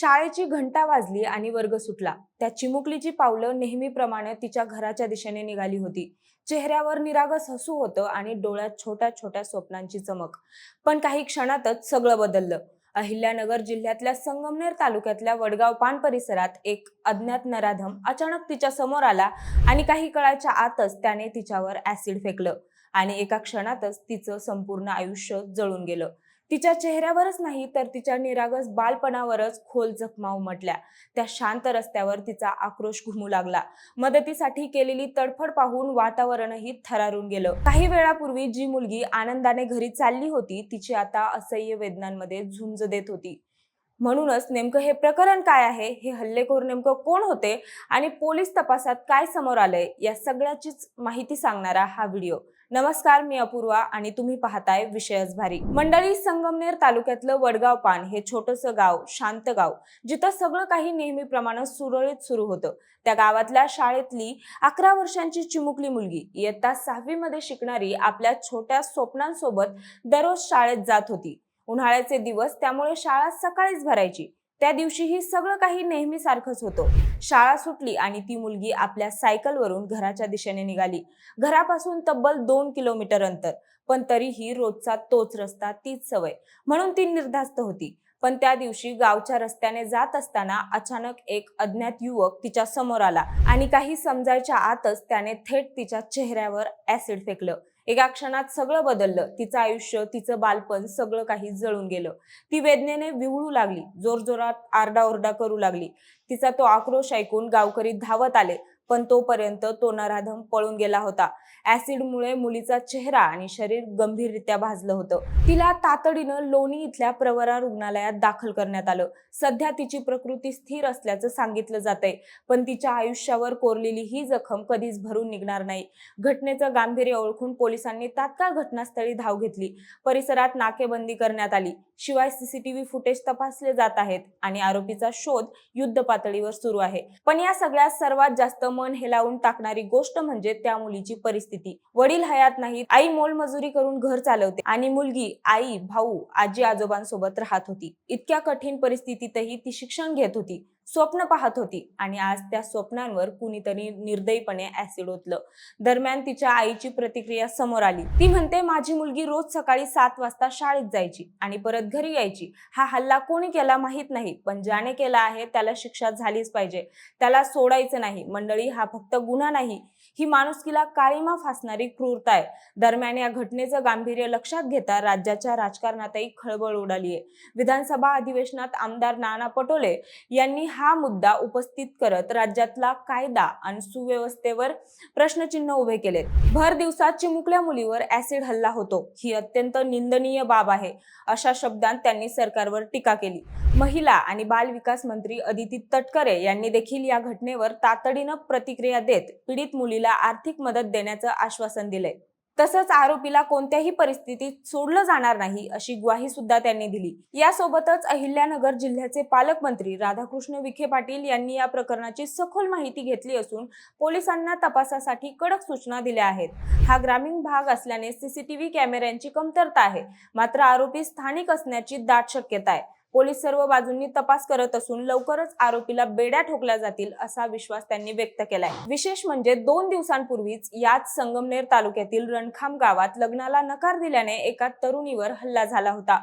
शाळेची घंटा वाजली आणि वर्ग सुटला. त्या चिमुकलीची पावलं नेहमीप्रमाणे तिच्या घराच्या दिशेने निघाली होती. चेहऱ्यावर निरागस हसू होतं आणि डोळ्यात छोट्या छोट्या स्वप्नांची चमक. पण काही क्षणातच सगळं बदललं. अहिल्यानगर जिल्ह्यातल्या संगमनेर तालुक्यातल्या वडगाव पान परिसरात एक अज्ञात नराधम अचानक तिच्या समोर आला आणि काही काळाच्या आतच त्याने तिच्यावर ऍसिड फेकलं आणि एका क्षणातच तिचं संपूर्ण आयुष्य जळून गेलं. तिच्या चेहऱ्यावरच नाही तर तिच्या निरागस बालपणावरच खोल जखमा उमटल्या. त्या शांत रस्त्यावर तिचा आक्रोश घुमू लागला. मदतीसाठी केलेली तडफड पाहून वातावरणही थरारून गेलं. काही वेळापूर्वी जी मुलगी आनंदाने घरी चालली होती, तिची आता असह्य वेदनांमध्ये झुंज देत होती. म्हणूनच नेमकं हे प्रकरण काय आहे, हे हल्लेखोर नेमकं कोण होते आणि पोलीस तपासात काय समोर आलंय, या सगळ्याचीच माहिती सांगणारा हा व्हिडिओ. नमस्कार, मी अपूर्वा आणि तुम्ही पाहताय विषयच भारी. मंडळी, संगमनेर तालुक्यातलं वडगाव पान हे छोटंसं गाव, शांत गाव, जिथं सगळं काही नेहमीप्रमाणे सुरळीत सुरू होतं. त्या गावातल्या शाळेतली 11 वर्षांची चिमुकली मुलगी इयत्ता 6वी मध्ये शिकणारी आपल्या छोट्या स्वप्नांसोबत दररोज शाळेत जात होती. उन्हाळ्याचे दिवस, त्यामुळे शाळा सकाळीच भरायची. त्या दिवशीही सगळं काही नेहमी सारखंच होतं. शाळा सुटली आणि ती मुलगी आपल्या सायकलवरून घराच्या दिशेने निघाली. घरापासून तब्बल 2 किलोमीटर अंतर, पण तरीही रोजचा तोच रस्ता, तीच सवय, म्हणून ती निर्धास्त होती. पण त्या दिवशी गावच्या रस्त्याने जात असताना अचानक एक अज्ञात युवक तिच्या समोर आला आणि काही समजायच्या आतच त्याने थेट तिच्या चेहऱ्यावर ऍसिड फेकलं. एका क्षणात सगळं बदललं. तिचं आयुष्य, तिचं बालपण, सगळं काही जळून गेलं. ती वेदनेने विव्हळू लागली, जोरजोरात आरडाओरडा करू लागली. तिचा तो आक्रोश ऐकून गावकरी धावत आले, पण तोपर्यंत तो नराधम पळून गेला होता. ऍसिडमुळे मुलीचा चेहरा आणि शरीर गंभीररित्या भाजलं होतं. तिला तातडीनं लोणी इथल्या प्रवरा रुग्णालयात दाखल करण्यात आलं. सध्या तिची प्रकृती स्थिर असल्याचं सांगितलं जातंय, पण तिच्या आयुष्यावर कोरलेली ही जखम कधीच भरून निघणार नाही. घटनेचं गांभीर्य ओळखून पोलिसांनी तात्काळ घटनास्थळी धाव घेतली. परिसरात नाकेबंदी करण्यात आली. शिवाय सीसीटीव्ही फुटेज तपासले जात आहेत आणि आरोपीचा शोध युद्ध पातळीवर सुरू आहे. पण या सगळ्यात सर्वात जास्त मन हेलावून टाकणारी गोष्ट म्हणजे त्या मुलीची परिस्थिती. वडील हयात नाहीत, आई मोलमजुरी करून घर चालवते आणि मुलगी आई, भाऊ, आजी आजोबांसोबत राहत होती. इतक्या कठीण परिस्थितीतही ती शिक्षण घेत होती, स्वप्न पाहत होती आणि आज त्या स्वप्नांवर कुणीतरी निर्दयीपणे ऍसिड ओतलं. दरम्यान तिच्या आईची प्रतिक्रिया समोर आली. ती म्हणते, माझी मुलगी रोज सकाळी 7 वाजता शाळेत जायची आणि परत घरी यायची. हा हल्ला कोणी केला माहित नाही, पण ज्याने केला आहे त्याला शिक्षा झालीच पाहिजे. त्याला सोडायचं नाही. मंडळी, हा फक्त गुन्हा नाही, ही माणुसकीला काळीमा फासणारी क्रूरता आहे. दरम्यान या घटनेचं गांभीर्य लक्षात घेता राज्याच्या राजकारणातही खळबळ उडालीये. विधानसभा अधिवेशनात आमदार नाना पटोले यांनी हा मुद्दा उपस्थित करत राज्यातला कायदा आणि सुव्यवस्थेवर प्रश्नचिन्ह उभे केले. भर दिवसात चिमुकल्या मुलीवर ऍसिड हल्ला होतो, ही अत्यंत निंदनीय बाब आहे, अशा शब्दांत त्यांनी सरकारवर टीका केली. महिला आणि बाल विकास मंत्री अदिती तटकरे यांनी देखील या घटनेवर तातडीनं प्रतिक्रिया देत पीडित मुलीला आर्थिक मदत देण्याचं आश्वासन दिलंय. तसंच आरोपीला कोणत्याही परिस्थितीत सोडलं जाणार नाही, अशी ग्वाही सुद्धा त्यांनी दिली. यासोबतच अहिल्यानगर जिल्ह्याचे पालकमंत्री राधाकृष्ण विखे पाटील यांनी या प्रकरणाची सखोल माहिती घेतली असून पोलिसांना तपासासाठी कडक सूचना दिल्या आहेत. हा ग्रामीण भाग असल्याने सीसीटीव्ही कॅमेऱ्यांची कमतरता आहे, मात्र आरोपी स्थानिक असण्याची दाट शक्यता आहे. पोलीस सर्व बाजूंनी तपास करत असून लवकरच आरोपीला बेड्या ठोकल्या जातील, असा विश्वास त्यांनी व्यक्त केलाय. विशेष म्हणजे 2 दिवसांपूर्वीच याच संगमनेर तालुक्यातील रणखाम गावात लग्नाला नकार दिल्याने एका तरुणीवर हल्ला झाला होता.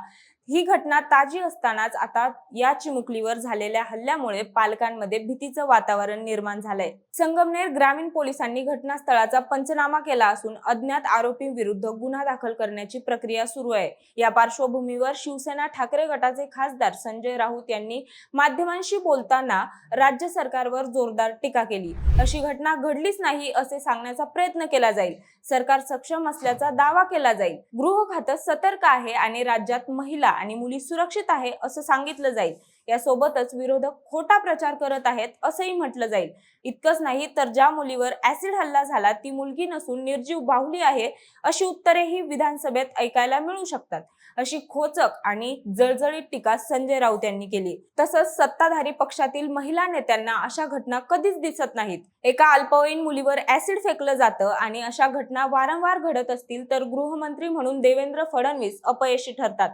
ही घटना ताजी असतानाच आता या चिमुकलीवर झालेल्या हल्ल्यामुळे पालकांमध्ये भीतीचं वातावरण निर्माण झालंय. संगमनेर ग्रामीण पोलिसांनी घटनास्थळाचा पंचनामा केला असून अज्ञात आरोपींविरुद्ध गुन्हा दाखल करण्याची प्रक्रिया सुरू आहे. या पार्श्वभूमीवर शिवसेना ठाकरे गटाचे खासदार संजय राऊत यांनी माध्यमांशी बोलताना राज्य सरकारवर जोरदार टीका केली. अशी घटना घडलीच नाही असे सांगण्याचा प्रयत्न केला जाईल. सरकार सक्षम असल्याचा दावा केला जाईल. गृह खातं सतर्क आहे आणि राज्यात महिला आणि मुली सुरक्षित आहे असं सांगितलं जाईल. यासोबतच विरोधक खोटा प्रचार करत आहेत असंही म्हटलं जाईल. इतकंच नाही तर ज्या मुलीवर ऍसिड हल्ला झाला ती मुलगी नसून निर्जीव बाहुली आहे, अशी उत्तरेही विधानसभेत ऐकायला मिळू शकतात. अशी खोचक आणि जळजळीत टीका संजय राऊत यांनी केली. तसंच सत्ताधारी पक्षातील महिला नेत्यांना अशा घटना कधीच दिसत नाहीत. एका अल्पवयीन मुलीवर ऍसिड फेकलं जातं आणि अशा घटना वारंवार घडत असतील तर गृहमंत्री म्हणून देवेंद्र फडणवीस अपयशी ठरतात.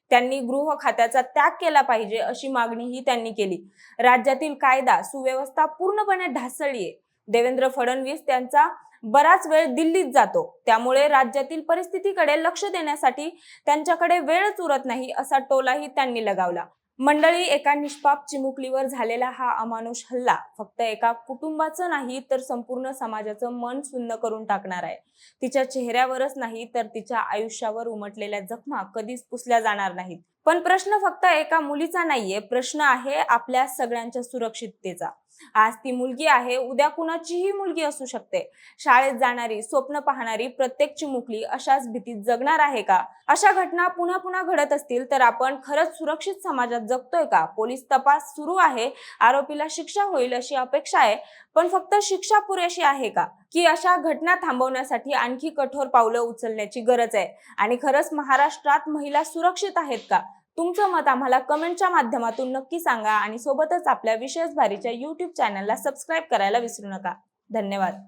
त्यांनी गृह खात्याचा त्याग केला पाहिजे अशी मागणीही त्यांनी केली. राज्यातील कायदा सुव्यवस्था पूर्णपणे ढासळलीये. देवेंद्र फडणवीस त्यांचा बराच वेळ दिल्लीत जातो, त्यामुळे राज्यातील परिस्थितीकडे लक्ष देण्यासाठी त्यांच्याकडे वेळच उरत नाही असा टोलाही त्यांनी लगावला. मंडळी, एका निष्पाप चिमुकलीवर झालेला हा अमानुष हल्ला फक्त एका कुटुंबाचं नाही तर संपूर्ण समाजाचं मन सुन्न करून टाकणार आहे. तिच्या चेहऱ्यावरच नाही तर तिच्या आयुष्यावर उमटलेल्या जखमा कधीच पुसल्या जाणार नाहीत. पण प्रश्न फक्त एका मुलीचा नाहीये, प्रश्न आहे आपल्या सगळ्यांच्या सुरक्षिततेचा. आज ती मुलगी आहे, उद्या कुणाचीही मुलगी असू शकते. शाळेत जाणारी, स्वप्न पाहणारी प्रत्येक चिमुकली अशाच भीतीत जगणार आहे का? अशा घटना पुन्हा पुन्हा घडत असतील तर आपण खरंच सुरक्षित समाजात जगतोय का? पोलीस तपास सुरू आहे, आरोपीला शिक्षा होईल अशी अपेक्षा आहे, पण फक्त शिक्षा पुरेशी आहे का? की अशा घटना थांबवण्यासाठी आणखी कठोर पावलं उचलण्याची गरज आहे? आणि खरंच महाराष्ट्रात महिला सुरक्षित आहेत का? तुमचं मत आम्हाला कमेंटच्या माध्यमातून नक्की सांगा आणि सोबतच आपल्या विशेष भारीच्या YouTube चॅनलला सबस्क्राईब करायला विसरू नका. धन्यवाद.